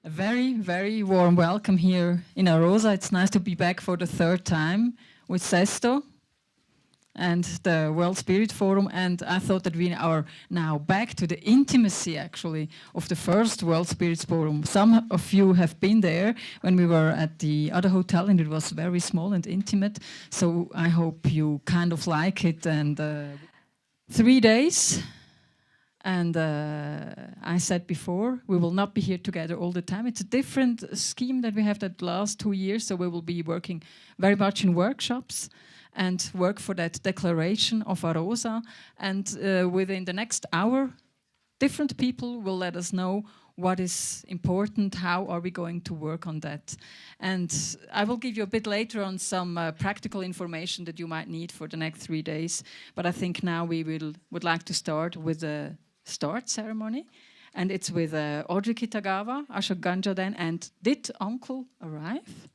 A very, very warm welcome here in Arosa. It's nice to be back for the third time with Sesto and the World Spirit Forum. And I thought that we are now back to the intimacy, actually, of the first World Spirits Forum. Some of you have been there when we were at the other hotel, and it was very small and intimate. So I hope you kind of like it. And 3 days. And I said before, we will not be here together all the time. It's a different scheme that we have that last 2 years. So we will be working very much in workshops and work for that declaration of Arosa. And within the next hour, different people will let us know what is important, how are we going to work on that. And I will give you a bit later on some practical information that you might need for the next 3 days. But I think now we would like to start with the start ceremony, and it's with Audrey Kitagawa, Ashok Ganjaden, and did Uncle arrive?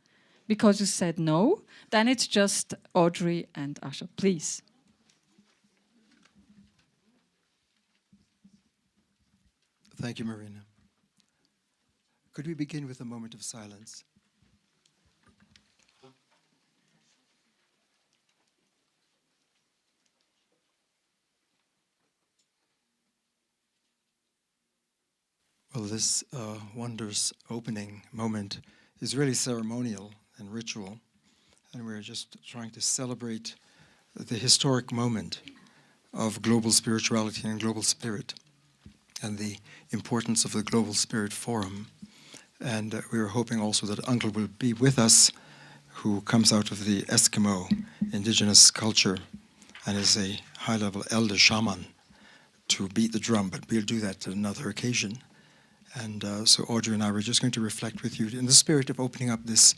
Because you said no, then it's just Audrey and Ashok, please. Thank you, Marina. Could we begin with a moment of silence? Well, this wondrous opening moment is really ceremonial and ritual, and we're just trying to celebrate the historic moment of global spirituality and global spirit, and the importance of the Global Spirit Forum. And we are hoping also that Uncle will be with us, who comes out of the Eskimo indigenous culture and is a high-level elder shaman, to beat the drum, but we'll do that at another occasion. And so Audrey and I were just going to reflect with you in the spirit of opening up this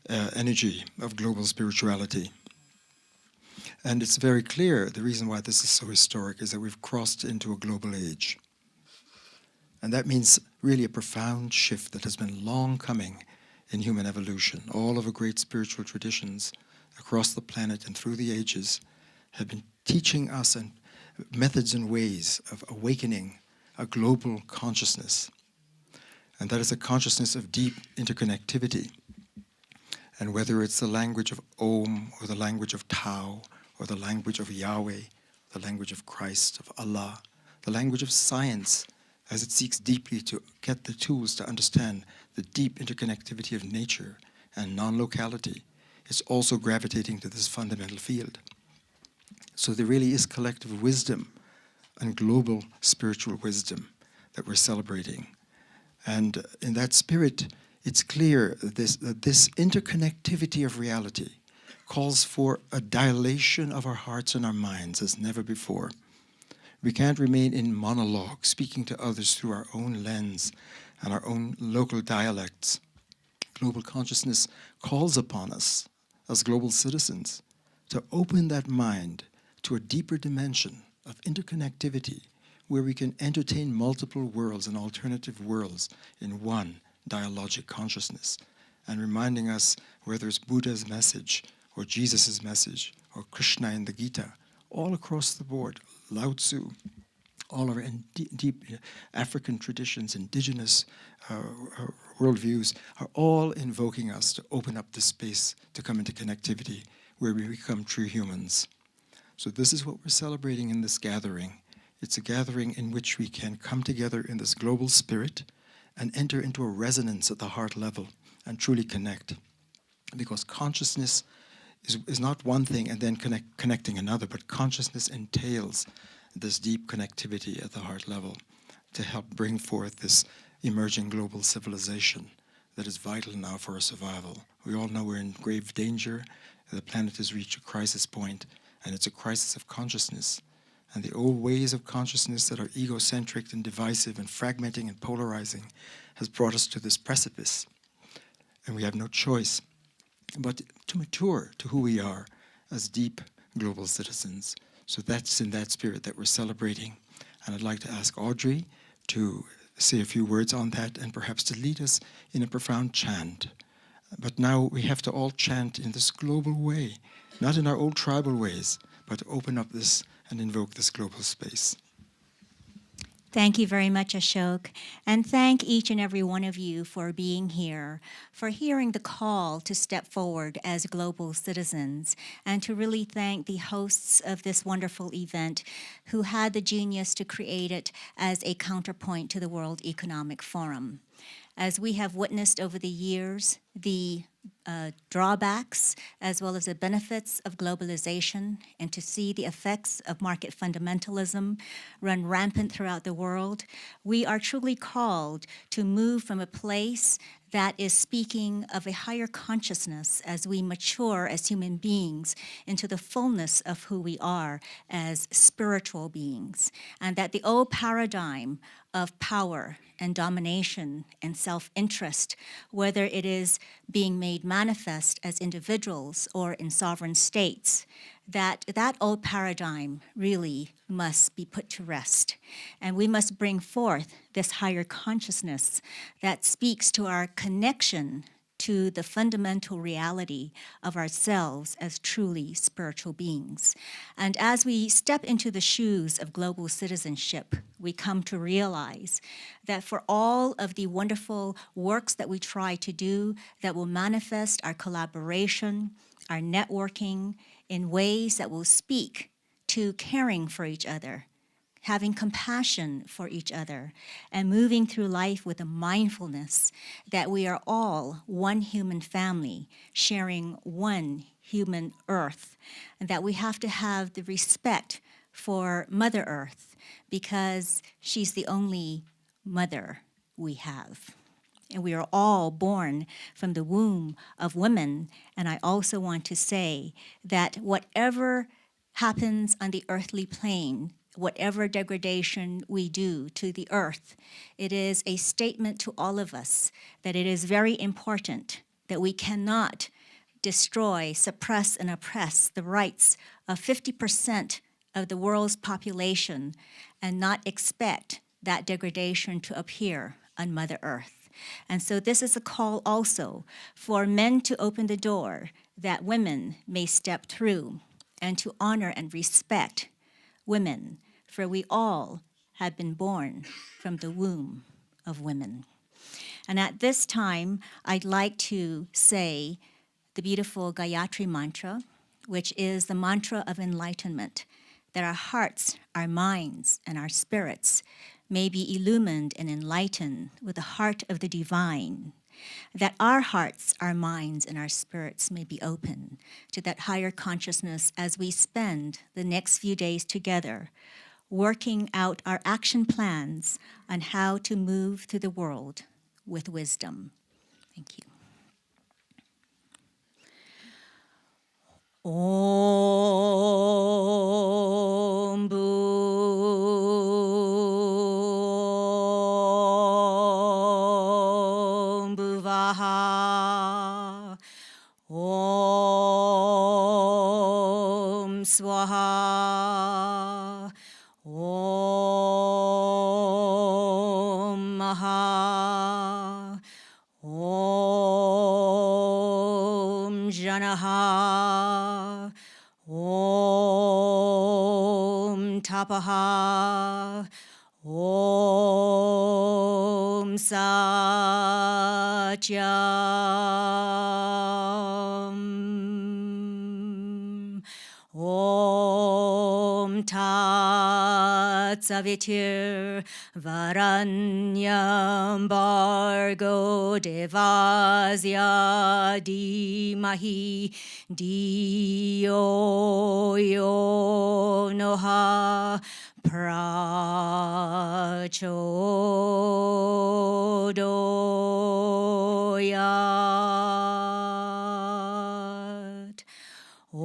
energy of global spirituality. And it's very clear, the reason why this is so historic is that we've crossed into a global age. And that means really a profound shift that has been long coming in human evolution. All of the great spiritual traditions across the planet and through the ages have been teaching us and methods and ways of awakening a global consciousness. And that is a consciousness of deep interconnectivity. And whether it's the language of Om, or the language of Tao, or the language of Yahweh, the language of Christ, of Allah, the language of science, as it seeks deeply to get the tools to understand the deep interconnectivity of nature and non-locality, it's also gravitating to this fundamental field. So there really is collective wisdom and global spiritual wisdom that we're celebrating. And in that spirit, it's clear that this interconnectivity of reality calls for a dilation of our hearts and our minds as never before. We can't remain in monologue, speaking to others through our own lens and our own local dialects. Global consciousness calls upon us as global citizens to open that mind to a deeper dimension of interconnectivity, where we can entertain multiple worlds and alternative worlds in one dialogic consciousness, and reminding us, whether it's Buddha's message or Jesus' message or Krishna in the Gita, all across the board, Lao Tzu, all of our deep African traditions, indigenous worldviews, are all invoking us to open up the space to come into connectivity where we become true humans. So this is what we're celebrating in this gathering. It's a gathering in which we can come together in this global spirit and enter into a resonance at the heart level and truly connect. Because consciousness is not one thing and then connecting another, but consciousness entails this deep connectivity at the heart level to help bring forth this emerging global civilization that is vital now for our survival. We all know we're in grave danger. The planet has reached a crisis point, and it's a crisis of consciousness. And the old ways of consciousness that are egocentric and divisive and fragmenting and polarizing has brought us to this precipice. And we have no choice but to mature to who we are as deep global citizens. So that's in that spirit that we're celebrating. And I'd like to ask Audrey to say a few words on that and perhaps to lead us in a profound chant. But now we have to all chant in this global way, not in our old tribal ways, but to open up this and invoke this global space. Thank you very much, Ashok. And thank each and every one of you for being here, for hearing the call to step forward as global citizens, and to really thank the hosts of this wonderful event who had the genius to create it as a counterpoint to the World Economic Forum. As we have witnessed over the years, the drawbacks as well as the benefits of globalization, and to see the effects of market fundamentalism run rampant throughout the world, we are truly called to move from a place that is speaking of a higher consciousness as we mature as human beings into the fullness of who we are as spiritual beings, and that the old paradigm of power and domination and self-interest, whether it is being made manifest as individuals or in sovereign states, that old paradigm really must be put to rest. And we must bring forth this higher consciousness that speaks to our connection to the fundamental reality of ourselves as truly spiritual beings. And as we step into the shoes of global citizenship, we come to realize that for all of the wonderful works that we try to do that will manifest our collaboration, our networking in ways that will speak to caring for each other, having compassion for each other, and moving through life with a mindfulness that we are all one human family sharing one human earth, and that we have to have the respect for Mother Earth because she's the only mother we have. And we are all born from the womb of women. And I also want to say that whatever happens on the earthly plane, whatever degradation we do to the earth, it is a statement to all of us that it is very important that we cannot destroy, suppress, and oppress the rights of 50% of the world's population and not expect that degradation to appear on Mother Earth. And so this is a call also for men to open the door that women may step through, and to honor and respect women, for we all have been born from the womb of women. And at this time, I'd like to say the beautiful Gayatri mantra, which is the mantra of enlightenment, that our hearts, our minds, and our spirits may be illumined and enlightened with the heart of the divine, that our hearts, our minds, and our spirits may be open to that higher consciousness as we spend the next few days together working out our action plans on how to move through the world with wisdom. Thank you. Om Bhuvaha Om Swaha Om Maha Om Janaha Om Tapaha Om Satyam Om Tat Savitir Varanyam Bargo Devasya Dimahi Diyo Yo Noha Prachodoyat. Om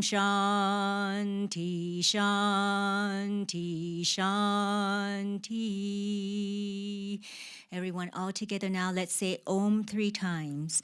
Shanti, Shanti, Shanti. Everyone all together now, let's say Om 3 times.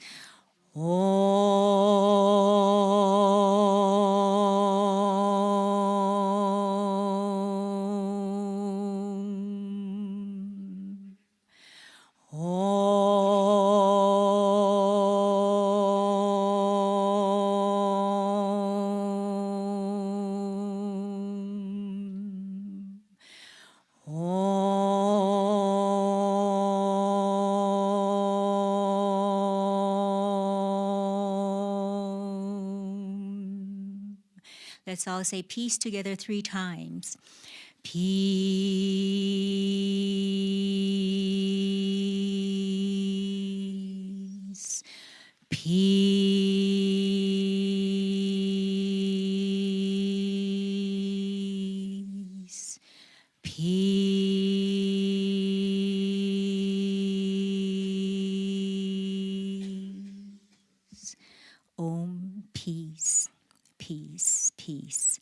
Let's all say peace together 3 times. Peace. Peace. Peace. Om, peace, peace, peace.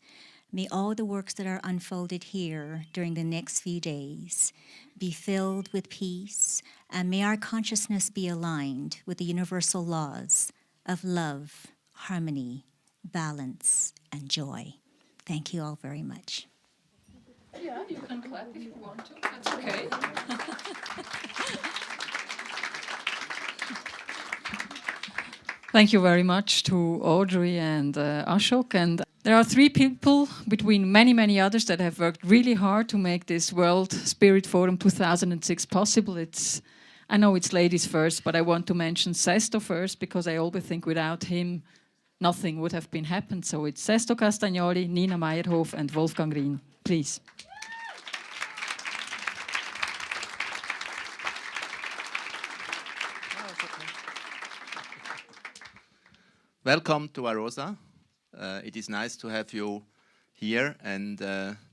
May all the works that are unfolded here during the next few days be filled with peace, and may our consciousness be aligned with the universal laws of love, harmony, balance, and joy. Thank you all very much. Yeah, you can clap if you want to. That's okay. Thank you very much to Audrey and Ashok. And there are 3 people between many, many others that have worked really hard to make this World Spirit Forum 2006 possible. I know it's ladies first, but I want to mention Sesto first, because I always think without him, nothing would have been happened. So it's Sesto Castagnoli, Nina Meyerhof, and Wolfgang Rien. Please. Welcome to Arosa. It is nice to have you here, and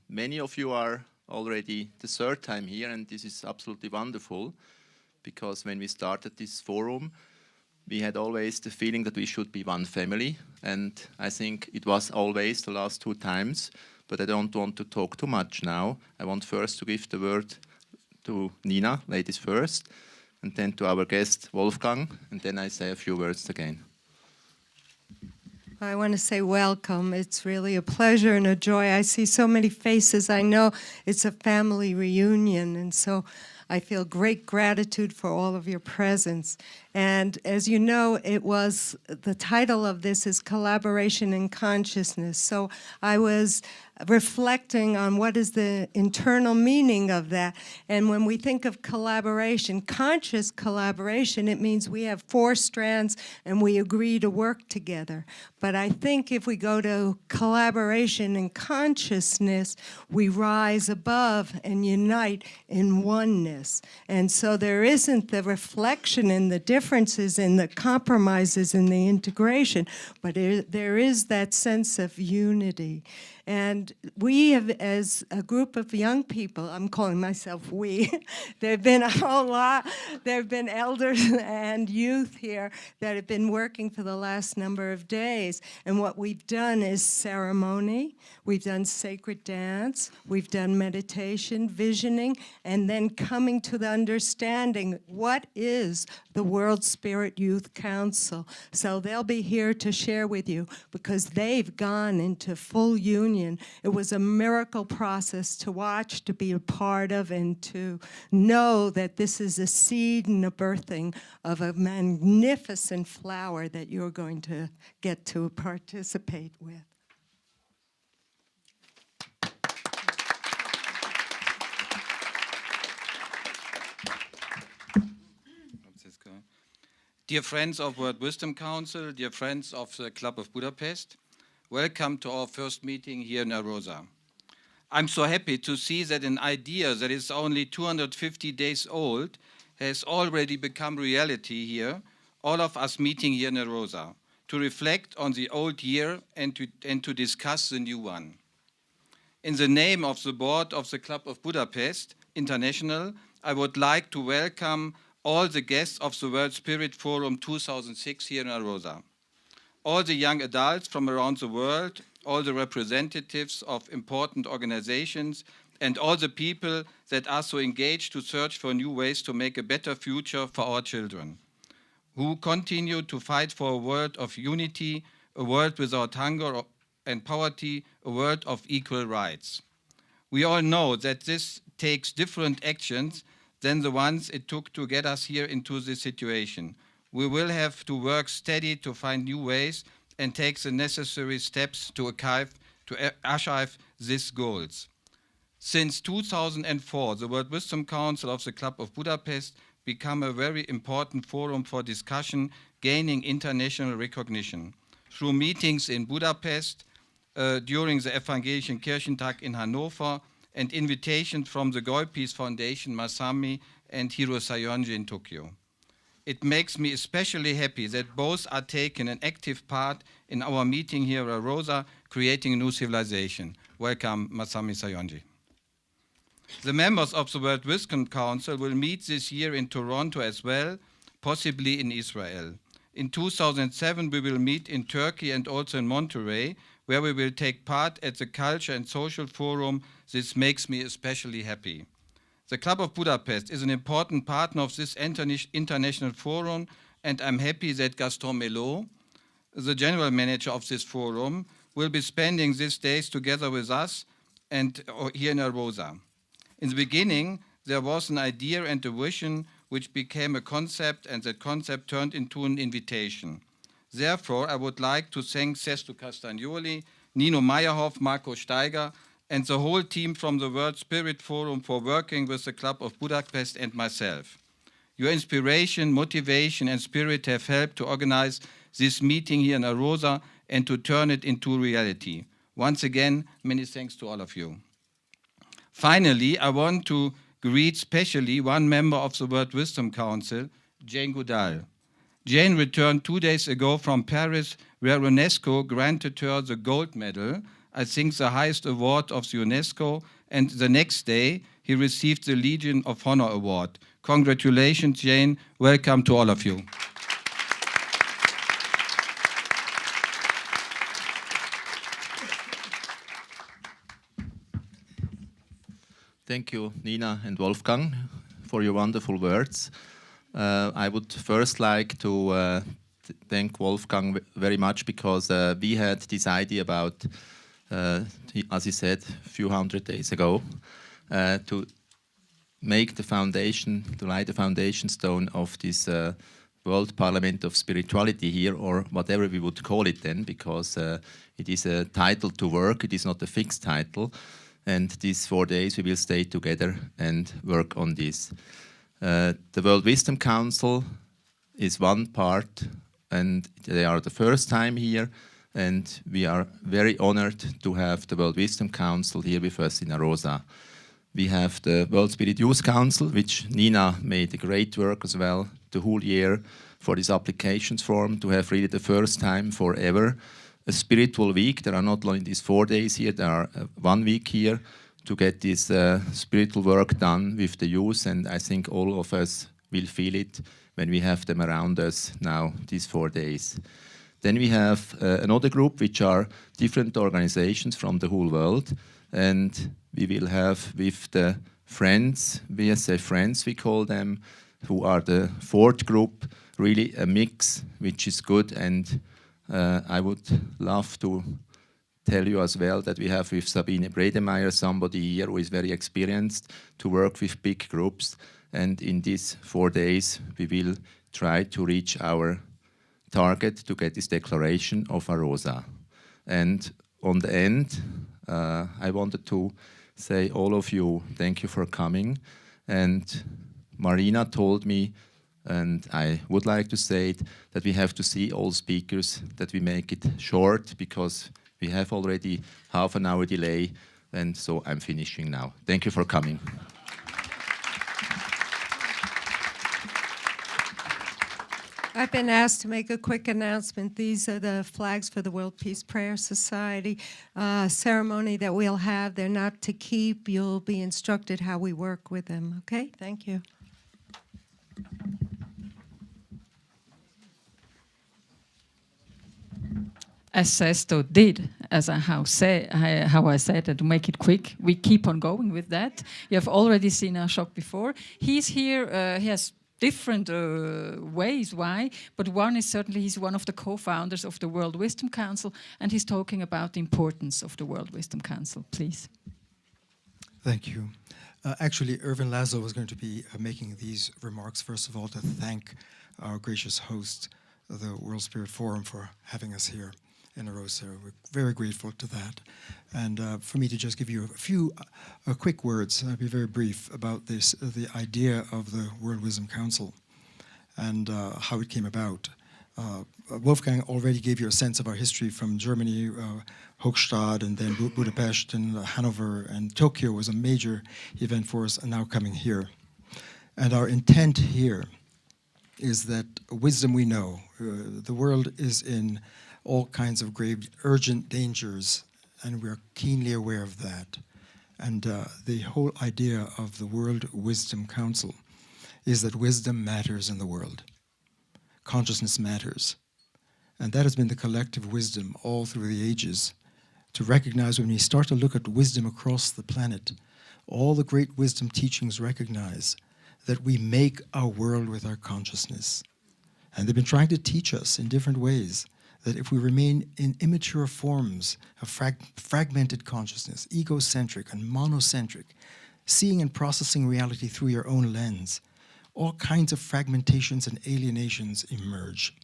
many of you are already the 3rd time here, and this is absolutely wonderful, because when we started this forum, we had always the feeling that we should be one family, and I think it was always the last 2 times, but I don't want to talk too much now. I want first to give the word to Nina, ladies first, and then to our guest Wolfgang, and then I say a few words again. I want to say welcome. It's really a pleasure and a joy. I see so many faces. I know it's a family reunion, and so I feel great gratitude for all of your presence. And as you know, the title of this is Collaboration in Consciousness. So I was reflecting on what is the internal meaning of that. And when we think of collaboration, conscious collaboration, it means we have 4 strands and we agree to work together. But I think if we go to collaboration in consciousness, we rise above and unite in oneness. And so there isn't the reflection in the differences and the compromises in the integration, but there is that sense of unity. And we have, as a group of young people, I'm calling myself we, there have been a whole lot, there have been elders and youth here that have been working for the last number of days. And what we've done is ceremony, we've done sacred dance, we've done meditation, visioning, and then coming to the understanding, what is the World Spirit Youth Council? So they'll be here to share with you, because they've gone into full union. It was a miracle process to watch, to be a part of, and to know that this is a seed and a birthing of a magnificent flower that you're going to get to participate with. Dear friends of World Wisdom Council, dear friends of the Club of Budapest, welcome to our first meeting here in Arosa. I'm so happy to see that an idea that is only 250 days old has already become reality here, all of us meeting here in Arosa, to reflect on the old year and to discuss the new one. In the name of the board of the Club of Budapest International, I would like to welcome all the guests of the World Spirit Forum 2006 here in Arosa. All the young adults from around the world, all the representatives of important organizations, and all the people that are so engaged to search for new ways to make a better future for our children, who continue to fight for a world of unity, a world without hunger and poverty, a world of equal rights. We all know that this takes different actions than the ones it took to get us here into this situation. We will have to work steady to find new ways and take the necessary steps to achieve these goals. Since 2004, the World Wisdom Council of the Club of Budapest became a very important forum for discussion, gaining international recognition. Through meetings in Budapest, during the Evangelischen Kirchentag in Hannover, and invitations from the World Peace Foundation, Masami, and Hiro Sayonji in Tokyo. It makes me especially happy that both are taking an active part in our meeting here at Arosa, creating a new civilization. Welcome, Masami Sayonji. The members of the World Wisdom Council will meet this year in Toronto as well, possibly in Israel. In 2007, we will meet in Turkey and also in Monterey, where we will take part at the Culture and Social Forum. This makes me especially happy. The Club of Budapest is an important partner of this international forum, and I'm happy that Gaston Melot, the general manager of this forum, will be spending these days together with us and here in Arosa. In the beginning, there was an idea and a vision which became a concept, and that concept turned into an invitation. Therefore, I would like to thank Sesto Castagnoli, Nino Meyerhoff, Marco Steiger, and the whole team from the World Spirit Forum for working with the Club of Budapest and myself. Your inspiration, motivation, and spirit have helped to organize this meeting here in Arosa and to turn it into reality. Once again, many thanks to all of you. Finally, I want to greet specially one member of the World Wisdom Council, Jane Goodall. Jane returned 2 days ago from Paris, where UNESCO granted her the gold medal, I think the highest award of the UNESCO, and the next day he received the Legion of Honor Award. Congratulations, Jane. Welcome to all of you. Thank you, Nina and Wolfgang, for your wonderful words. I would first like to thank Wolfgang very much, because we had this idea about, as he said, a few hundred days ago, to make the foundation, to lay the foundation stone of this World Parliament of Spirituality here, or whatever we would call it then, because it is a title to work, it is not a fixed title. And these 4 days we will stay together and work on this. The World Wisdom Council is one part, and they are the first time here, and we are very honored to have the World Wisdom Council here with us in Arosa. We have the World Spirit Youth Council, which Nina made a great work as well the whole year for this applications form, to have really the first time forever a spiritual week. There are not only these 4 days here, there are 1 week here to get this spiritual work done with the youth, and I think all of us will feel it when we have them around us now, these 4 days. Then we have another group, which are different organizations from the whole world, and we will have with the friends, VSA friends we call them, who are the fourth group, really a mix, which is good. And I would love to tell you as well that we have with Sabine Bredemeyer somebody here who is very experienced to work with big groups, and in these 4 days we will try to reach our target to get this declaration of Arosa. And on the end, I wanted to say all of you, thank you for coming. And Marina told me, and I would like to say it, that we have to see all speakers, that we make it short, because we have already half an hour delay, and so I'm finishing now. Thank you for coming. I've been asked to make a quick announcement. These are the flags for the World Peace Prayer Society ceremony that we'll have. They're not to keep. You'll be instructed how we work with them. Okay? Thank you. As Sesto did, as how I said it, to make it quick, we keep on going with that. You have already seen Ashok before. He's here, he has different ways why, but one is certainly he's one of the co-founders of the World Wisdom Council, and he's talking about the importance of the World Wisdom Council. Please. Thank you. Actually, Ervin Laszlo was going to be making these remarks, first of all, to thank our gracious host, the World Spirit Forum, for having us here in Arosa. We're very grateful to that. And for me to just give you a few quick words, I'll be very brief about this, the idea of the World Wisdom Council and how it came about. Wolfgang already gave you a sense of our history from Germany, Hochstadt, and then Budapest and Hanover, and Tokyo was a major event for us, and now coming here. And our intent here is that wisdom we know. The world is in all kinds of grave, urgent dangers, and we're keenly aware of that. And the whole idea of the World Wisdom Council is that wisdom matters in the world. Consciousness matters. And that has been the collective wisdom all through the ages, to recognize when we start to look at wisdom across the planet, all the great wisdom teachings recognize that we make our world with our consciousness. And they've been trying to teach us in different ways that if we remain in immature forms of fragmented consciousness, egocentric and monocentric, seeing and processing reality through your own lens, all kinds of fragmentations and alienations emerge.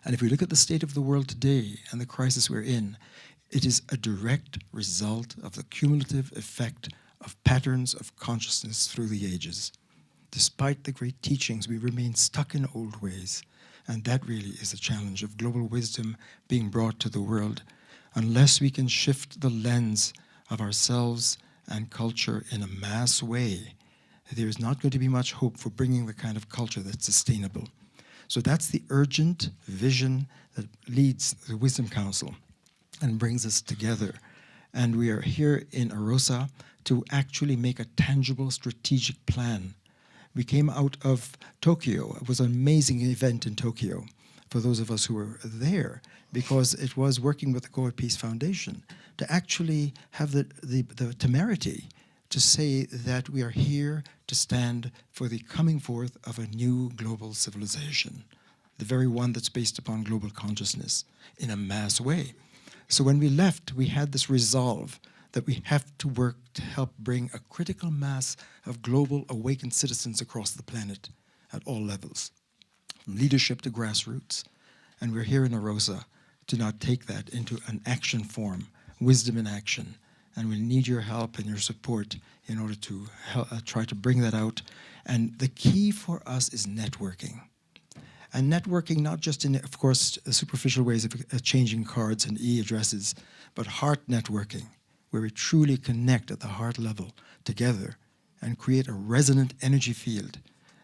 And if we look at the state of the world today and the crisis we're in, it is a direct result of the cumulative effect of patterns of consciousness through the ages. Despite the great teachings, we remain stuck in old ways. And that really is a challenge of global wisdom being brought to the world. Unless we can shift the lens of ourselves and culture in a mass way, there is not going to be much hope for bringing the kind of culture that's sustainable. So that's the urgent vision that leads the Wisdom Council and brings us together. And we are here in Arosa to actually make a tangible strategic plan. We came out of Tokyo. It was an amazing event in Tokyo for those of us who were there, because it was working with the Go at Peace Foundation to actually have the temerity to say that we are here to stand for the coming forth of a new global civilization, the very one that's based upon global consciousness in a mass way. So when we left, we had this resolve that we have to work to help bring a critical mass of global awakened citizens across the planet at all levels, from leadership to grassroots. And we're here in Arosa to now take that into an action form, wisdom in action. And we need your help and your support in order to try to bring that out. And the key for us is networking. And networking not just in, of course, superficial ways of changing cards and e-addresses, but heart networking, where we truly connect at the heart level together and create a resonant energy field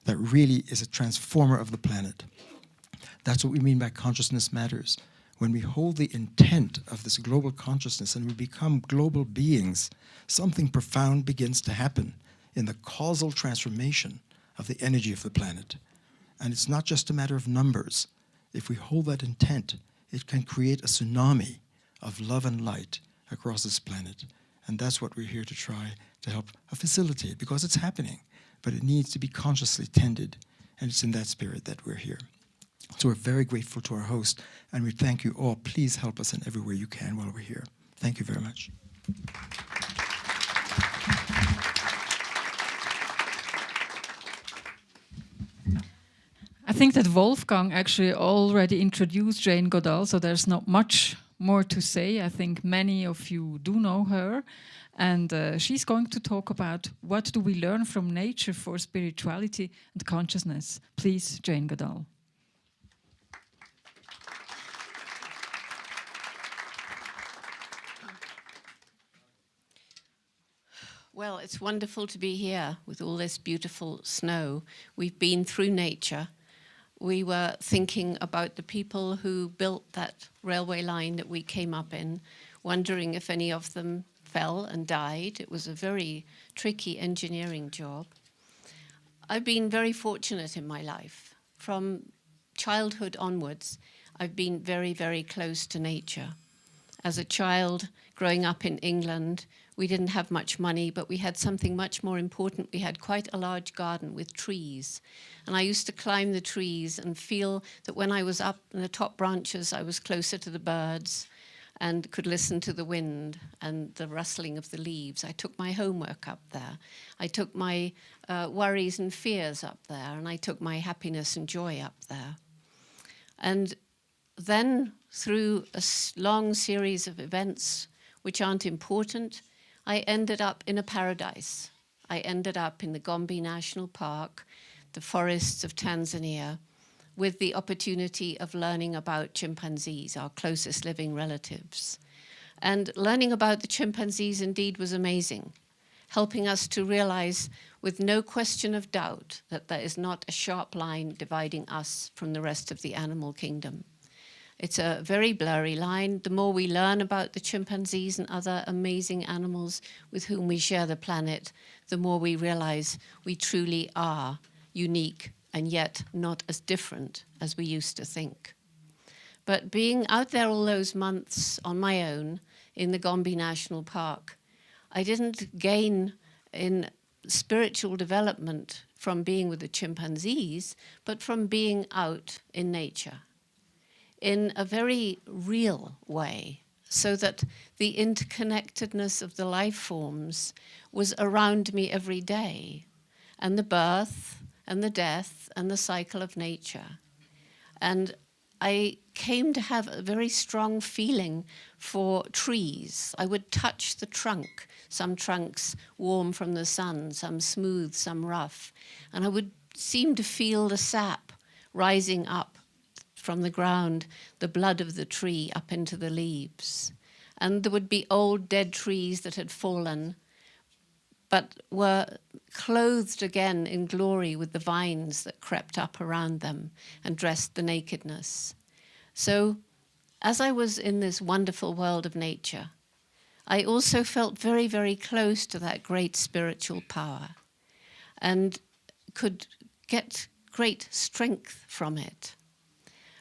that really is a transformer of the planet. That's what we mean by consciousness matters. When we hold the intent of this global consciousness and we become global beings, something profound begins to happen in the causal transformation of the energy of the planet. And it's not just a matter of numbers. If we hold that intent, it can create a tsunami of love and light across this planet. And that's what we're here to try to help facilitate, because it's happening, but it needs to be consciously tended. And it's in that spirit that we're here. So we're very grateful to our host, and we thank you all. Please help us in every way you can while we're here. Thank you very much. I think that Wolfgang actually already introduced Jane Goodall, so there's not much more to say. I think many of you do know her. And she's going to talk about what do we learn from nature for spirituality and consciousness. Please, Jane Goodall. Well, it's wonderful to be here with all this beautiful snow. We've been through nature. We were thinking about the people who built that railway line that we came up in, wondering if any of them fell and died. It was a very tricky engineering job. I've been very fortunate in my life. From childhood onwards, I've been very, very close to nature. As a child growing up in England, we didn't have much money, but we had something much more important. We had quite a large garden with trees. And I used to climb the trees and feel that when I was up in the top branches, I was closer to the birds and could listen to the wind and the rustling of the leaves. I took my homework up there. I took my worries and fears up there, and I took my happiness and joy up there. And then through a long series of events which aren't important, I ended up in a paradise. I ended up in the Gombe National Park, the forests of Tanzania, with the opportunity of learning about chimpanzees, our closest living relatives. And learning about the chimpanzees indeed was amazing, helping us to realize with no question of doubt that there is not a sharp line dividing us from the rest of the animal kingdom. It's a very blurry line. The more we learn about the chimpanzees and other amazing animals with whom we share the planet, the more we realize we truly are unique and yet not as different as we used to think. But being out there all those months on my own in the Gombe National Park, I didn't gain in spiritual development from being with the chimpanzees, but from being out in nature in a very real way, so that the interconnectedness of the life forms was around me every day, and the birth and the death and the cycle of nature. And I came to have a very strong feeling for trees. I would touch the trunk, some trunks warm from the sun, some smooth, some rough, and I would seem to feel the sap rising up from the ground, the blood of the tree up into the leaves. And there would be old dead trees that had fallen, but were clothed again in glory with the vines that crept up around them and dressed the nakedness. So as I was in this wonderful world of nature, I also felt very, very close to that great spiritual power and could get great strength from it.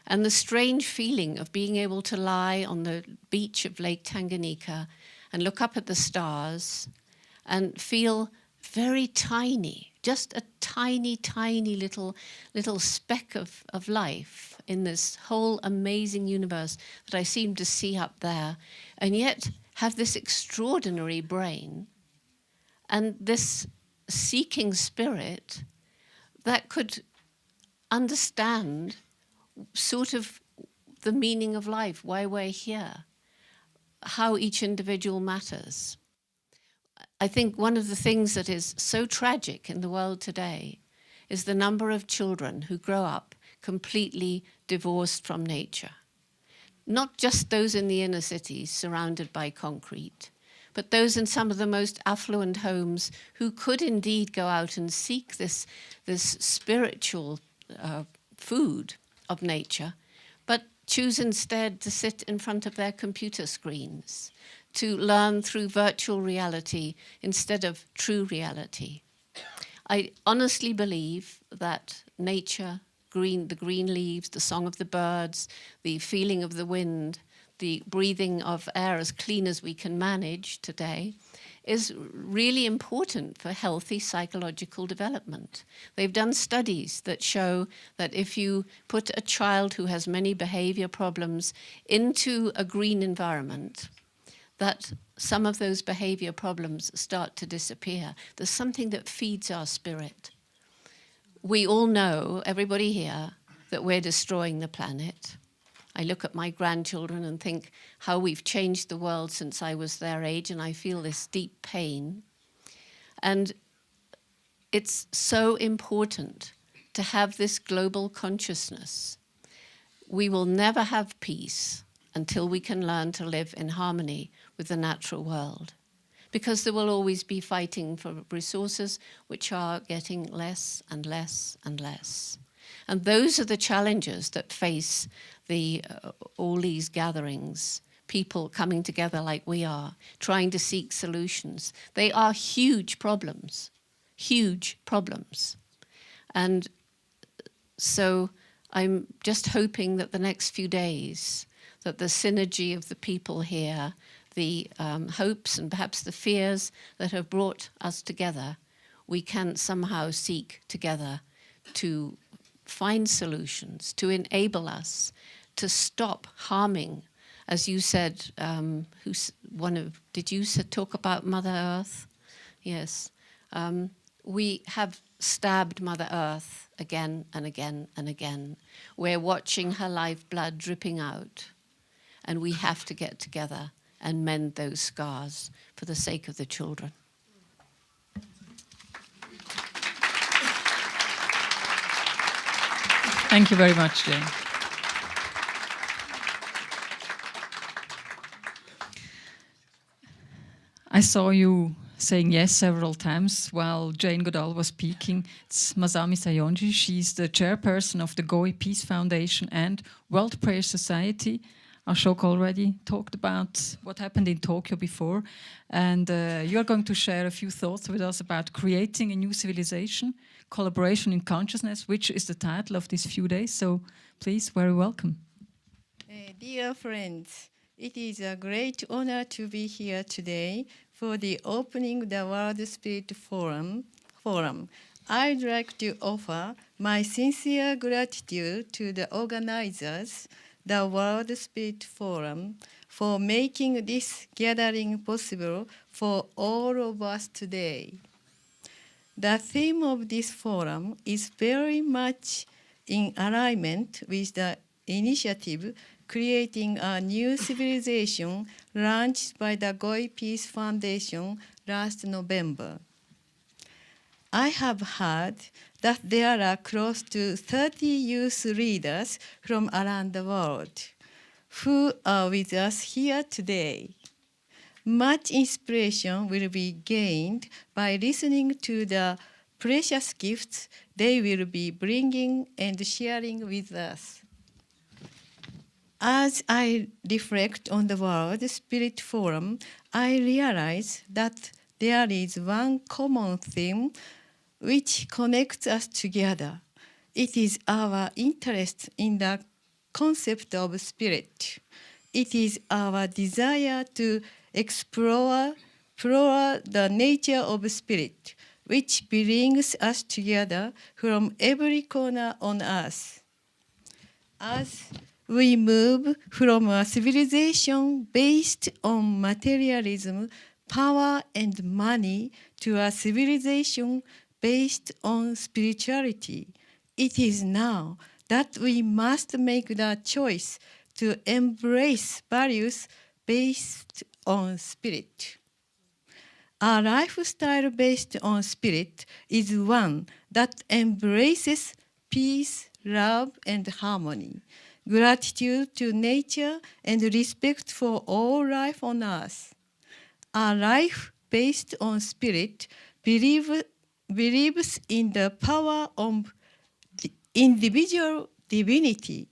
And the strange feeling of being able to lie on the beach of Lake Tanganyika and look up at the stars and feel very tiny, just a tiny, tiny little speck of life in this whole amazing universe that I seem to see up there, and yet have this extraordinary brain and this seeking spirit that could understand sort of the meaning of life, why we're here, how each individual matters. I think one of the things that is so tragic in the world today is the number of children who grow up completely divorced from nature. Not just those in the inner cities surrounded by concrete, but those in some of the most affluent homes who could indeed go out and seek this spiritual food of nature, but choose instead to sit in front of their computer screens, to learn through virtual reality instead of true reality. I honestly believe that nature, the green leaves, the song of the birds, the feeling of the wind, the breathing of air as clean as we can manage today, is really important for healthy psychological development. They've done studies that show that if you put a child who has many behavior problems into a green environment, that some of those behavior problems start to disappear. There's something that feeds our spirit. We all know, everybody here, that we're destroying the planet. I look at my grandchildren and think how we've changed the world since I was their age, and I feel this deep pain. And it's so important to have this global consciousness. We will never have peace until we can learn to live in harmony with the natural world, because there will always be fighting for resources which are getting less and less and less. And those are the challenges that face all these gatherings, people coming together like we are, trying to seek solutions. They are huge problems, huge problems. And so I'm just hoping that the next few days, that the synergy of the people here, the hopes and perhaps the fears that have brought us together, we can somehow seek together to find solutions, to enable us to stop harming. As you said, did you talk about Mother Earth? Yes. We have stabbed Mother Earth again and again and again. We're watching her lifeblood dripping out, and we have to get together and mend those scars for the sake of the children. Thank you very much, Jane. I saw you saying yes several times while Jane Goodall was speaking. It's Masami Sayonji. She's the chairperson of the Goi Peace Foundation and World Prayer Society. Ashok already talked about what happened in Tokyo before. And you're going to share a few thoughts with us about creating a new civilization, collaboration in consciousness, which is the title of these few days. So please, very welcome. Dear friends, it is a great honor to be here today for the opening the World Spirit Forum. I'd like to offer my sincere gratitude to the organizers, the World Spirit Forum, for making this gathering possible for all of us today. The theme of this forum is very much in alignment with the initiative Creating a New Civilization launched by the Goi Peace Foundation last November. I have heard that there are close to 30 youth leaders from around the world who are with us here today. Much inspiration will be gained by listening to the precious gifts they will be bringing and sharing with us. As I reflect on the World Spirit Forum, I realize that there is one common theme which connects us together. It is our interest in the concept of spirit. It is our desire to explore the nature of spirit, which brings us together from every corner on earth. As we move from a civilization based on materialism, power, and money to a civilization based on spirituality, it is now that we must make the choice to embrace values based on spirit. A lifestyle based on spirit is one that embraces peace, love, and harmony, gratitude to nature, and respect for all life on earth. A life based on spirit believes in the power of the individual divinity,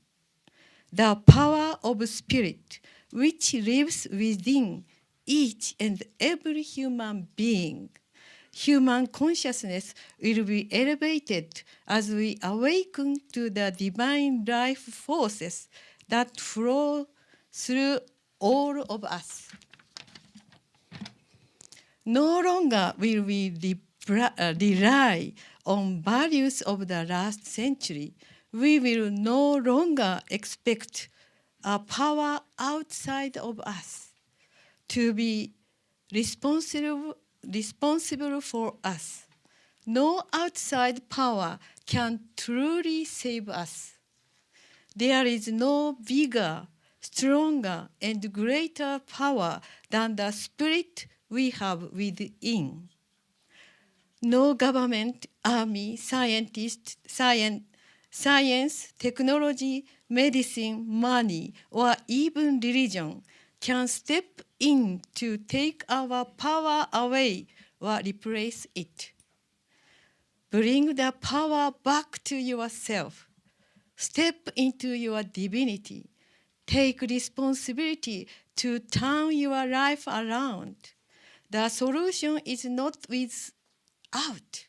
the power of spirit, which lives within each and every human being. Human consciousness will be elevated as we awaken to the divine life forces that flow through all of us. No longer will we rely on values of the last century. We will no longer expect a power outside of us to be responsible for us. No outside power can truly save us. There is no bigger, stronger, and greater power than the spirit we have within. No government, army, science, technology, medicine, money, or even religion can step in to take our power away or replace it. Bring the power back to yourself. Step into your divinity. Take responsibility to turn your life around. The solution is not without.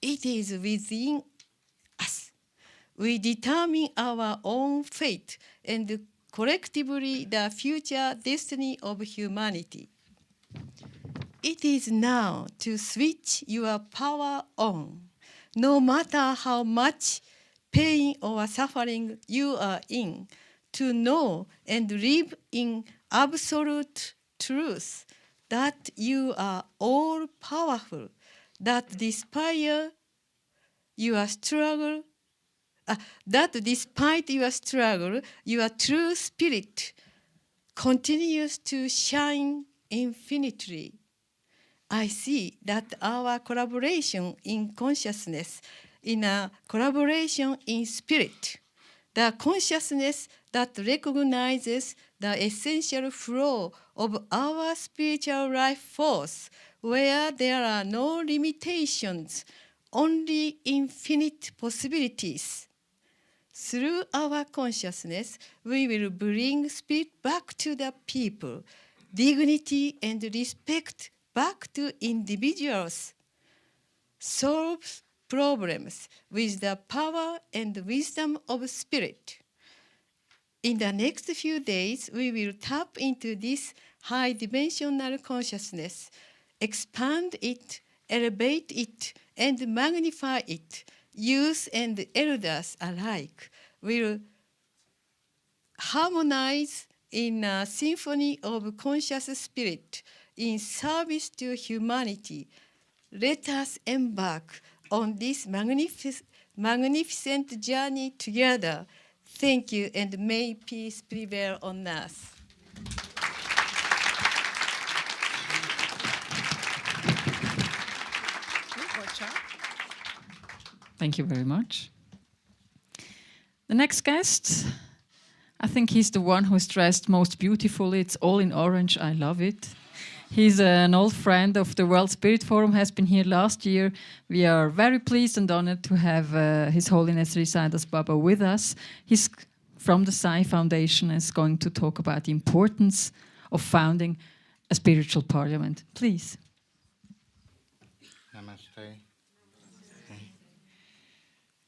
It is within us. We determine our own fate and collectively the future destiny of humanity. It is now to switch your power on, no matter how much pain or suffering you are in, to know and live in absolute truth that you are all powerful, that despite your struggle, your true spirit continues to shine infinitely. I see that our collaboration in consciousness in a collaboration in spirit, the consciousness that recognizes the essential flow of our spiritual life force, where there are no limitations, only infinite possibilities. Through our consciousness, we will bring spirit back to the people, dignity and respect back to individuals, solve problems with the power and wisdom of spirit. In the next few days, we will tap into this high-dimensional consciousness, expand it, elevate it, and magnify it. Youth and elders alike will harmonize in a symphony of conscious spirit in service to humanity. Let us embark on this magnificent journey together. Thank you, and may peace prevail on us. Thank you very much. The next guest, I think he's the one who's dressed most beautifully. It's all in orange. I love it. He's an old friend of the World Spirit Forum, has been here last year. We are very pleased and honored to have His Holiness Risaidas Baba with us. He's from the Sai Foundation and is going to talk about the importance of founding a spiritual parliament. Please. Namaste.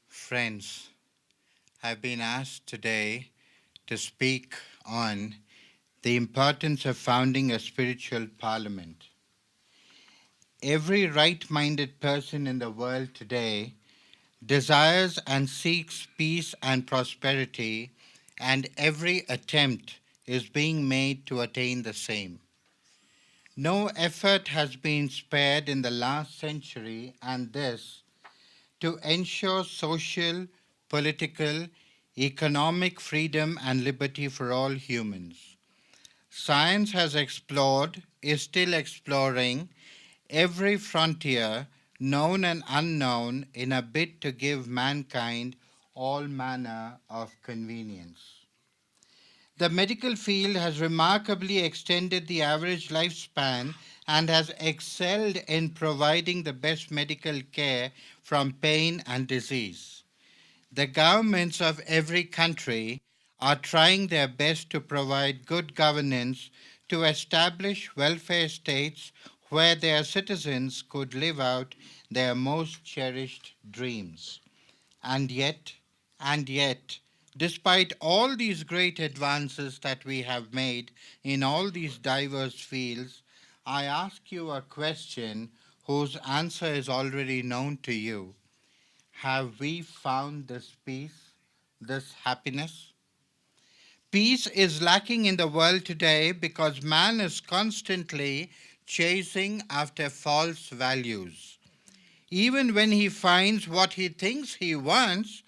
Friends, I've been asked today to speak on the importance of founding a spiritual parliament. Every right-minded person in the world today desires and seeks peace and prosperity, and every attempt is being made to attain the same. No effort has been spared in the last century and this to ensure social, political, economic freedom and liberty for all humans. Science has explored, is still exploring, every frontier, known and unknown, in a bid to give mankind all manner of convenience. The medical field has remarkably extended the average lifespan and has excelled in providing the best medical care from pain and disease. The governments of every country are trying their best to provide good governance to establish welfare states where their citizens could live out their most cherished dreams. And yet, despite all these great advances that we have made in all these diverse fields, I ask you a question whose answer is already known to you. Have we found this peace, this happiness? Peace is lacking in the world today because man is constantly chasing after false values. Even when he finds what he thinks he wants,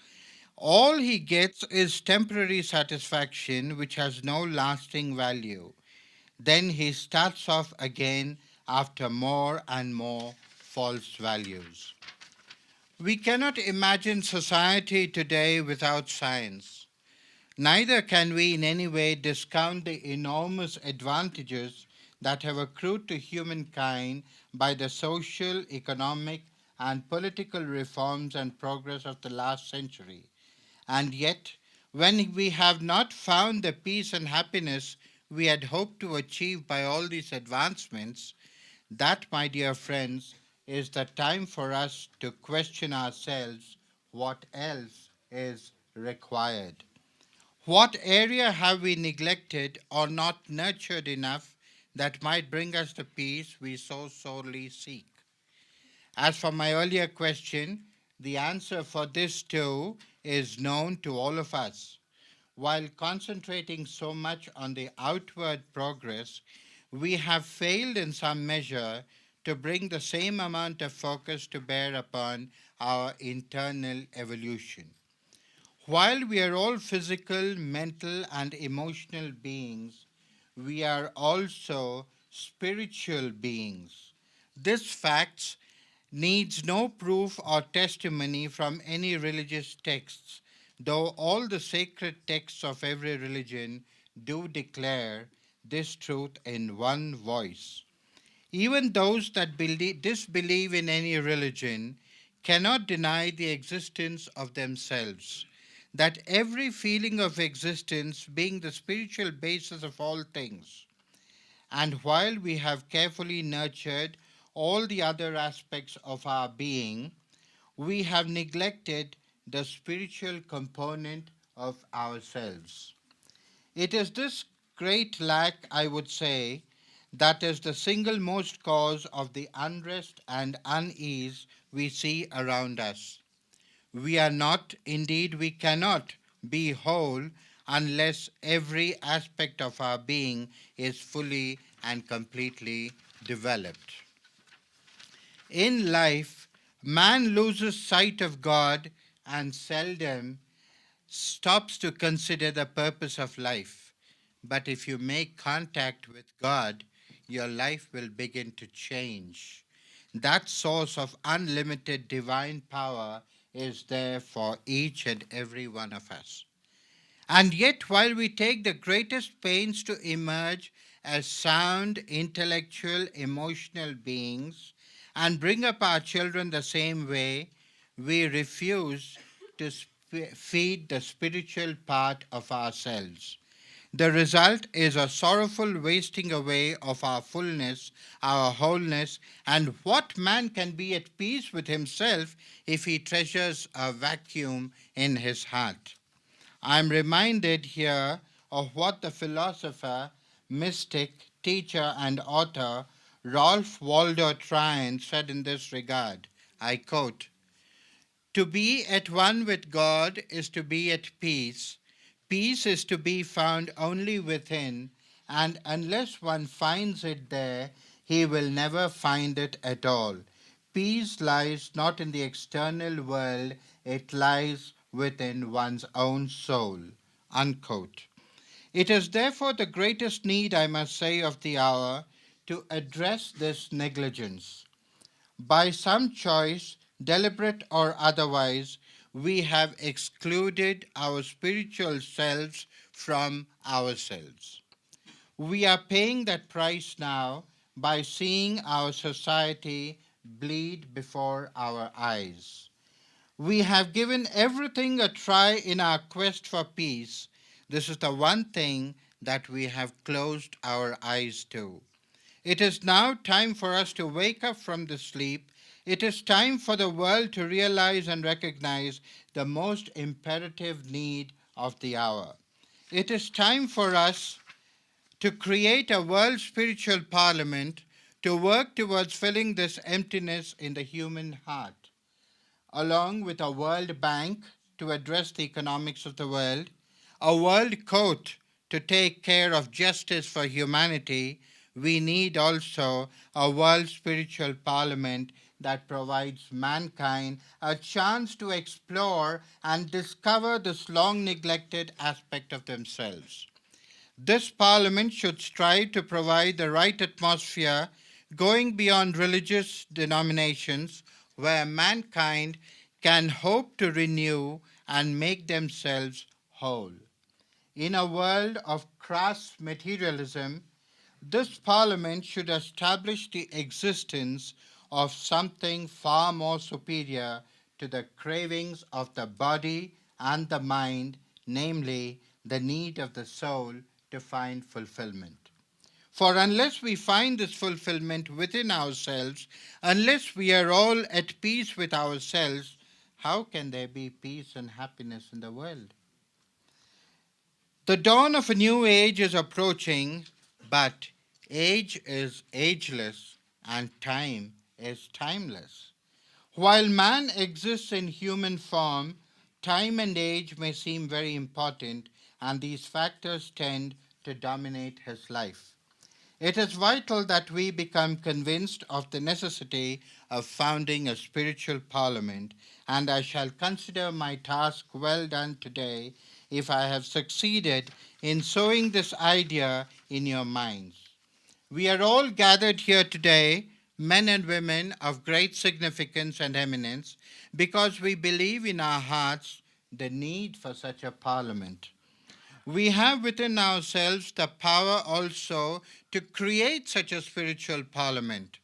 all he gets is temporary satisfaction which has no lasting value. Then he starts off again after more and more false values. We cannot imagine society today without science. Neither can we in any way discount the enormous advantages that have accrued to humankind by the social, economic, and political reforms and progress of the last century. And yet, when we have not found the peace and happiness we had hoped to achieve by all these advancements, that, my dear friends, is the time for us to question ourselves what else is required. What area have we neglected or not nurtured enough that might bring us the peace we so sorely seek? As for my earlier question, the answer for this too is known to all of us. While concentrating so much on the outward progress, we have failed in some measure to bring the same amount of focus to bear upon our internal evolution. While we are all physical, mental, and emotional beings, we are also spiritual beings. This fact needs no proof or testimony from any religious texts, though all the sacred texts of every religion do declare this truth in one voice. Even those that disbelieve in any religion cannot deny the existence of themselves, that every feeling of existence being the spiritual basis of all things. And while we have carefully nurtured all the other aspects of our being, we have neglected the spiritual component of ourselves. It is this great lack, I would say, that is the single most cause of the unrest and unease we see around us. We are not, indeed we cannot, be whole unless every aspect of our being is fully and completely developed. In life, man loses sight of God and seldom stops to consider the purpose of life. But if you make contact with God, your life will begin to change. That source of unlimited divine power is there for each and every one of us. And yet, while we take the greatest pains to emerge as sound, intellectual, emotional beings and bring up our children the same way, we refuse to feed the spiritual part of ourselves. The result is a sorrowful wasting away of our fullness, our wholeness, and what man can be at peace with himself if he treasures a vacuum in his heart? I am reminded here of what the philosopher, mystic, teacher, and author Ralph Waldo Trine said in this regard. I quote, "To be at one with God is to be at peace. Peace is to be found only within, and unless one finds it there, he will never find it at all. Peace lies not in the external world, it lies within one's own soul." Unquote. It is therefore the greatest need, I must say, of the hour to address this negligence. By some choice, deliberate or otherwise, we have excluded our spiritual selves from ourselves. We are paying that price now by seeing our society bleed before our eyes. We have given everything a try in our quest for peace. This is the one thing that we have closed our eyes to. It is now time for us to wake up from the sleep. It is time for the world to realize and recognize the most imperative need of the hour. It is time for us to create a world spiritual parliament to work towards filling this emptiness in the human heart, along with a World Bank to address the economics of the world, a World Court to take care of justice for humanity. We need also a world spiritual parliament that provides mankind a chance to explore and discover this long neglected aspect of themselves. This parliament should strive to provide the right atmosphere, going beyond religious denominations, where mankind can hope to renew and make themselves whole. In a world of crass materialism, this parliament should establish the existence of something far more superior to the cravings of the body and the mind, namely the need of the soul to find fulfillment. For unless we find this fulfillment within ourselves, unless we are all at peace with ourselves, how can there be peace and happiness in the world? The dawn of a new age is approaching, but age is ageless and time is timeless. While man exists in human form, time and age may seem very important, and these factors tend to dominate his life. It is vital that we become convinced of the necessity of founding a spiritual parliament, and I shall consider my task well done today if I have succeeded in sowing this idea in your minds. We are all gathered here today men and women of great significance and eminence, because we believe in our hearts the need for such a parliament. We have within ourselves the power also to create such a spiritual parliament.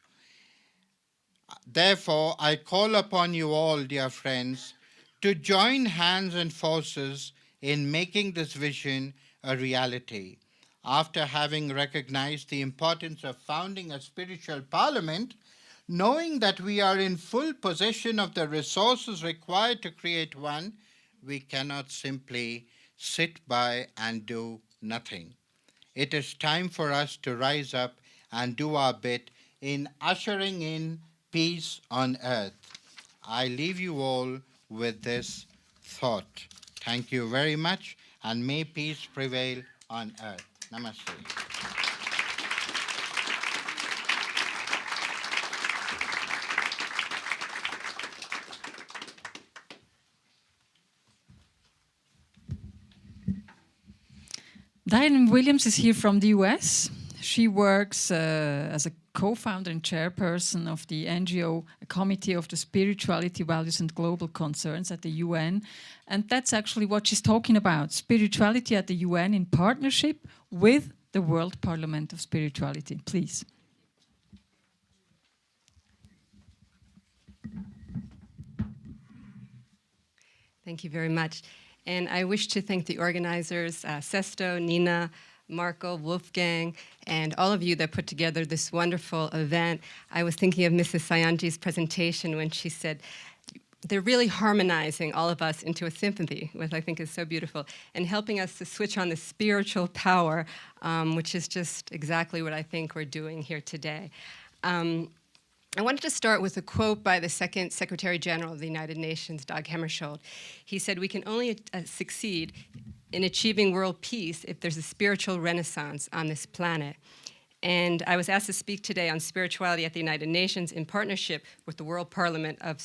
Therefore, I call upon you all, dear friends, to join hands and forces in making this vision a reality. After having recognized the importance of founding a spiritual parliament, knowing that we are in full possession of the resources required to create one, we cannot simply sit by and do nothing. It is time for us to rise up and do our bit in ushering in peace on earth. I leave you all with this thought. Thank you very much, and may peace prevail on earth. Namaste. Diane Williams is here from the US. She works as a co-founder and chairperson of the NGO Committee of the Spirituality, Values and Global Concerns at the UN. And that's actually what she's talking about, spirituality at the UN in partnership with the World Parliament of Spirituality. Please. Thank you very much. And I wish to thank the organizers, Sesto, Nina, Marco, Wolfgang, and all of you that put together this wonderful event. I was thinking of Mrs. Sayanji's presentation when she said, they're really harmonizing all of us into a symphony, which I think is so beautiful, and helping us to switch on the spiritual power, which is just exactly what I think we're doing here today. I wanted to start with a quote by the second Secretary General of the United Nations, Dag Hammarskjöld. He said, "We can only succeed in achieving world peace if there's a spiritual renaissance on this planet." And I was asked to speak today on spirituality at the United Nations in partnership with the World Parliament of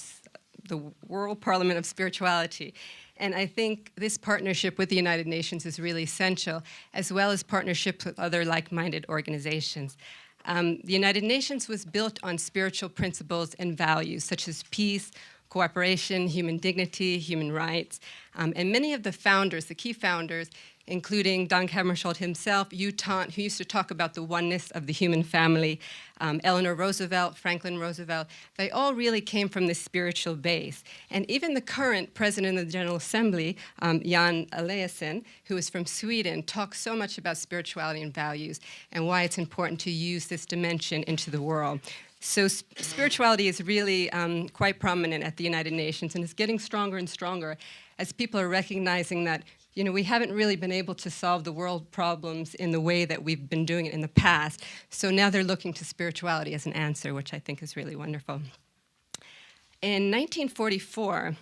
Spirituality. And I think this partnership with the United Nations is really essential, as well as partnerships with other like-minded organizations. The United Nations was built on spiritual principles and values such as peace, cooperation, human dignity, human rights. And many of the founders, the key founders, including Dag Hammarskjöld himself, Tian, who used to talk about the oneness of the human family, Eleanor Roosevelt, Franklin Roosevelt, they all really came from this spiritual base. And even the current president of the General Assembly, Jan Eliasson, who is from Sweden, talks so much about spirituality and values and why it's important to use this dimension into the world. So spirituality is really quite prominent at the United Nations, and it's getting stronger and stronger as people are recognizing that we haven't really been able to solve the world problems in the way that we've been doing it in the past. So now they're looking to spirituality as an answer, which I think is really wonderful. In 1944,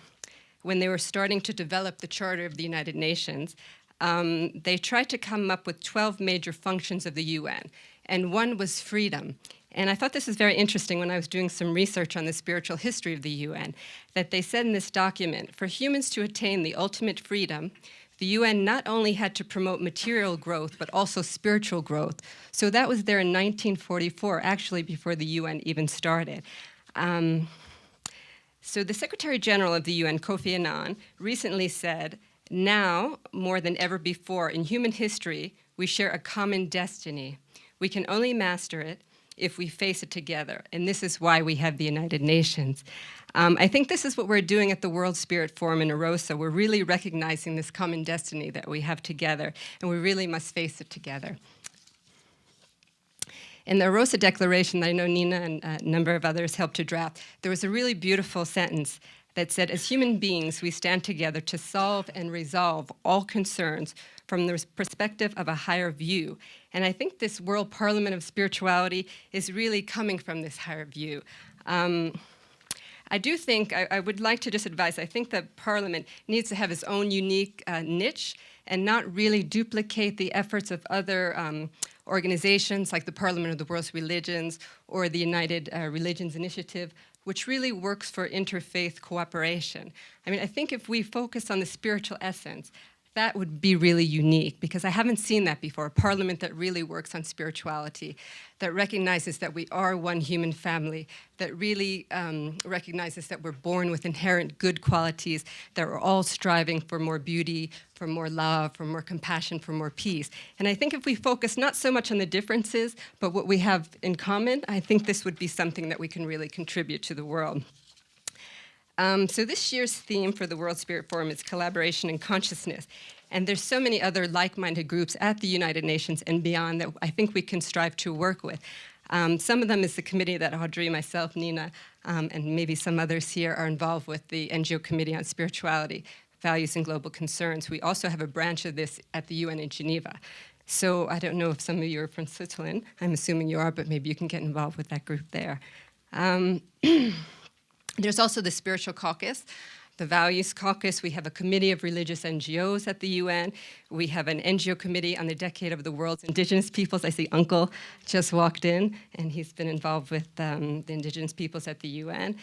when they were starting to develop the Charter of the United Nations, they tried to come up with 12 major functions of the UN, and one was freedom. And I thought this was very interesting when I was doing some research on the spiritual history of the UN, that they said in this document, for humans to attain the ultimate freedom, the UN not only had to promote material growth, but also spiritual growth. So that was there in 1944, actually before the UN even started. So the Secretary General of the UN, Kofi Annan, recently said, now, more than ever before in human history, we share a common destiny. We can only master it if we face it together. And this is why we have the United Nations. I think this is what we're doing at the World Spirit Forum in Arosa. We're really recognizing this common destiny that we have together, and we really must face it together. In the Arosa Declaration that I know Nina and a number of others helped to draft, there was a really beautiful sentence that said, as human beings, we stand together to solve and resolve all concerns from the perspective of a higher view. And I think this World Parliament of Spirituality is really coming from this higher view. I do think, I would like to just advise, I think that Parliament needs to have its own unique niche and not really duplicate the efforts of other organizations like the Parliament of the World's Religions or the United Religions Initiative, which really works for interfaith cooperation. I mean, I think if we focus on the spiritual essence, that would be really unique, because I haven't seen that before, a parliament that really works on spirituality, that recognizes that we are one human family, that really recognizes that we're born with inherent good qualities, that we're all striving for more beauty, for more love, for more compassion, for more peace. And I think if we focus not so much on the differences, but what we have in common, I think this would be something that we can really contribute to the world. So this year's theme for the World Spirit Forum is collaboration and consciousness. And there's so many other like-minded groups at the United Nations and beyond that I think we can strive to work with. Some of them is the committee that Audrey, myself, Nina, and maybe some others here are involved with, the NGO Committee on Spirituality, Values and Global Concerns. We also have a branch of this at the UN in Geneva. So I don't know if some of you are from Switzerland. I'm assuming you are, but maybe you can get involved with that group there. There's also the Spiritual Caucus, the Values Caucus. We have a committee of religious NGOs at the UN. We have an NGO committee on the Decade of the World's Indigenous Peoples. I see Uncle just walked in, and he's been involved with the Indigenous peoples at the UN.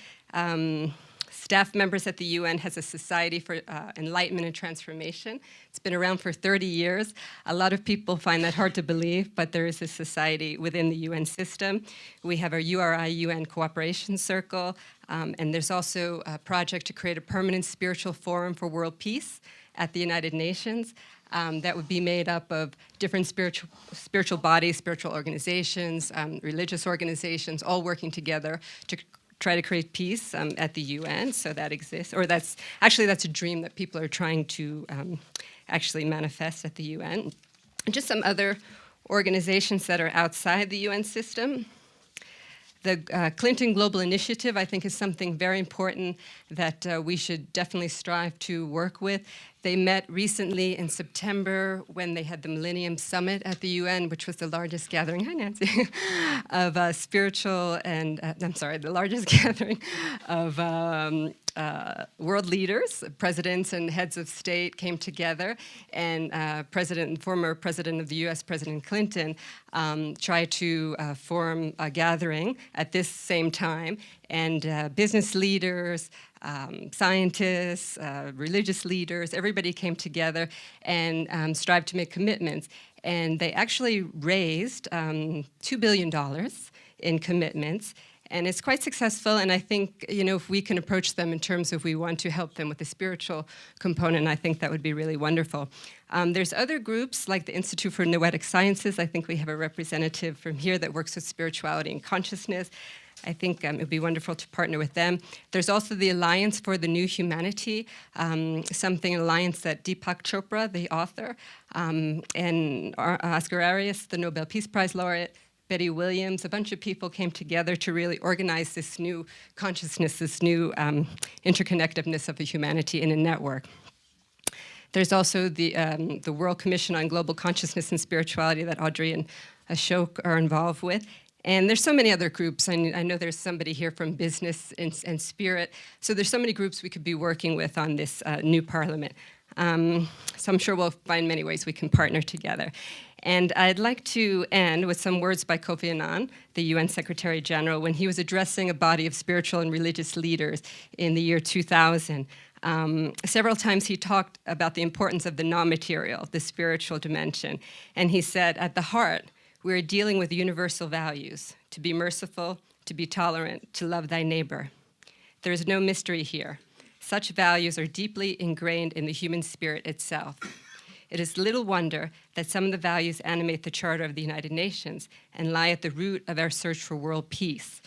Staff members at the UN has a Society for Enlightenment and Transformation. It's been around for 30 years. A lot of people find that hard to believe, but there is a society within the UN system. We have our URI UN Cooperation Circle, and there's also a project to create a permanent spiritual forum for world peace at the United Nations. That would be made up of different spiritual bodies, spiritual organizations, religious organizations, all working together to try to create peace at the UN. So that exists, or that's a dream that people are trying to actually manifest at the UN. And just some other organizations that are outside the UN system. The Clinton Global Initiative, I think, is something very important that we should definitely strive to work with. They met recently in September when they had the Millennium Summit at the UN, which was the largest gathering, hi Nancy, of spiritual and, the largest gathering of world leaders. Presidents and heads of state came together, and former President of the US, President Clinton, tried to form a gathering at this same time, and business leaders, scientists, religious leaders, everybody came together and strived to make commitments. And they actually raised $2 billion in commitments. And it's quite successful, and I think, if we can approach them in terms of we want to help them with the spiritual component, I think that would be really wonderful. There's other groups like the Institute for Noetic Sciences. I think we have a representative from here that works with spirituality and consciousness. I think it would be wonderful to partner with them. There's also the Alliance for the New Humanity, an alliance that Deepak Chopra, the author, and Oscar Arias, the Nobel Peace Prize laureate, Betty Williams, a bunch of people came together to really organize this new consciousness, this new interconnectedness of the humanity in a network. There's also the World Commission on Global Consciousness and Spirituality that Audrey and Ashok are involved with. And there's so many other groups. I know there's somebody here from business and spirit. So there's so many groups we could be working with on this new parliament. So I'm sure we'll find many ways we can partner together. And I'd like to end with some words by Kofi Annan, the UN Secretary General, when he was addressing a body of spiritual and religious leaders in the year 2000. Several times he talked about the importance of the non-material, the spiritual dimension. And he said, at the heart, we are dealing with universal values, to be merciful, to be tolerant, to love thy neighbor. There is no mystery here. Such values are deeply ingrained in the human spirit itself. It is little wonder that some of the values animate the Charter of the United Nations and lie at the root of our search for world peace.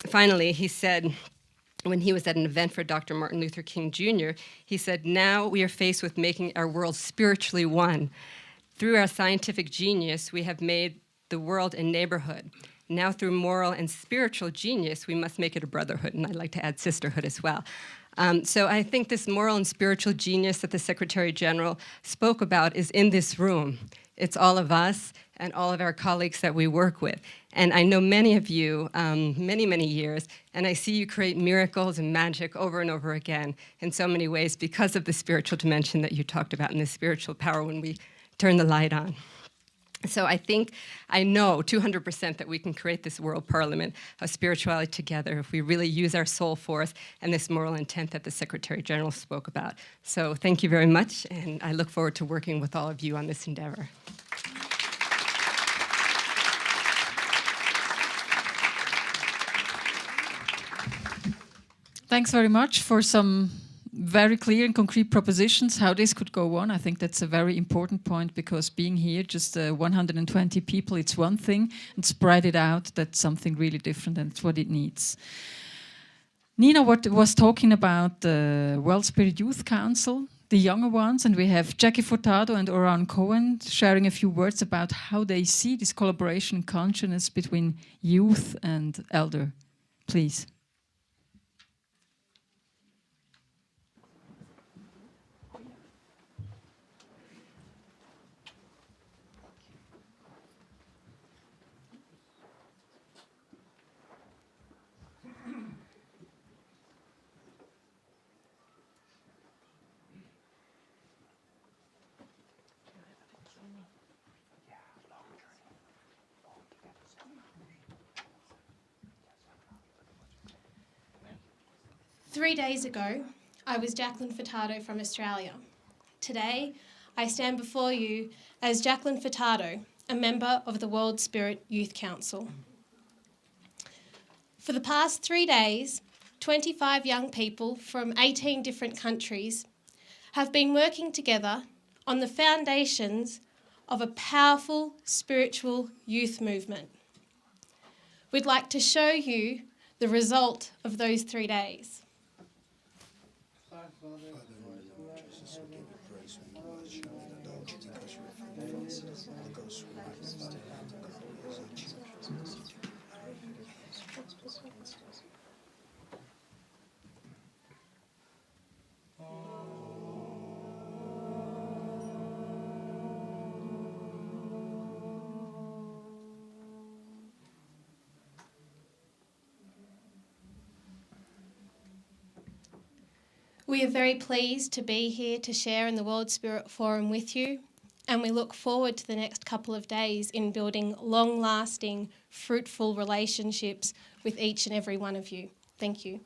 Finally, he said, when he was at an event for Dr. Martin Luther King Jr., he said, now we are faced with making our world spiritually one. Through our scientific genius, we have made the world a neighborhood. Now through moral and spiritual genius, we must make it a brotherhood, and I'd like to add sisterhood as well. So I think this moral and spiritual genius that the Secretary General spoke about is in this room. It's all of us and all of our colleagues that we work with. And I know many of you, many, many years, and I see you create miracles and magic over and over again in so many ways because of the spiritual dimension that you talked about and the spiritual power when we turn the light on. So I know 200% that we can create this world parliament of spirituality together if we really use our soul force and this moral intent that the Secretary General spoke about. So thank you very much, and I look forward to working with all of you on this endeavor. Thanks very much for some very clear and concrete propositions how this could go on. I think that's a very important point, because being here, just 120 people, it's one thing, and spread it out, that's something really different, and it's what it needs. Nina was talking about the World Spirit Youth Council, the younger ones, and we have Jackie Furtado and Oran Cohen sharing a few words about how they see this collaboration and consciousness between youth and elder. Please. Three days ago, I was Jacqueline Furtado from Australia. Today, I stand before you as Jacqueline Furtado, a member of the World Spirit Youth Council. For the past 3 days, 25 young people from 18 different countries have been working together on the foundations of a powerful spiritual youth movement. We'd like to show you the result of those 3 days. We are very pleased to be here to share in the World Spirit Forum with you, and we look forward to the next couple of days in building long-lasting, fruitful relationships with each and every one of you. Thank you.